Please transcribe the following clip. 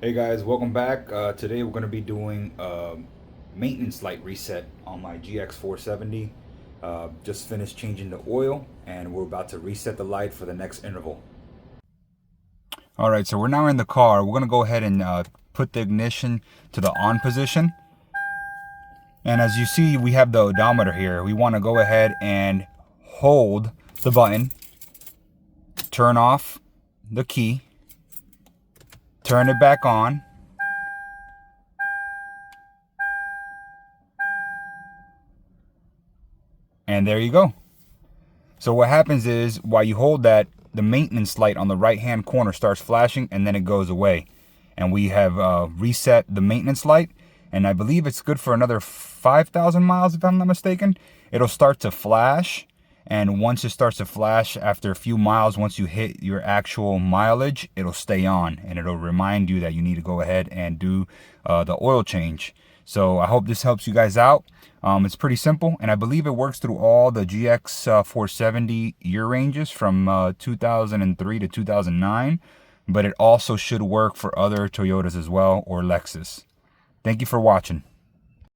Hey guys, welcome back. Today we're going to be doing a maintenance light reset on my GX470. Just finished changing the oil and we're about to reset the light for the next interval. Alright, so we're now in the car. We're going to go ahead and put the ignition to the on position. And as you see, we have the odometer here. We want to go ahead and hold the button, turn off the key, turn it back on, and there you go. So what happens is, while you hold that, the maintenance light on the right hand corner starts flashing and then it goes away. And we have reset the maintenance light, and I believe it's good for another 5,000 miles if I'm not mistaken. It'll start to flash, and once it starts to flash after a few miles, once you hit your actual mileage, it'll stay on and it'll remind you that you need to go ahead and do the oil change. So I hope this helps you guys out. It's pretty simple, and I believe it works through all the GX470 year ranges from 2003 to 2009, but it also should work for other Toyotas as well, or Lexus. Thank you for watching.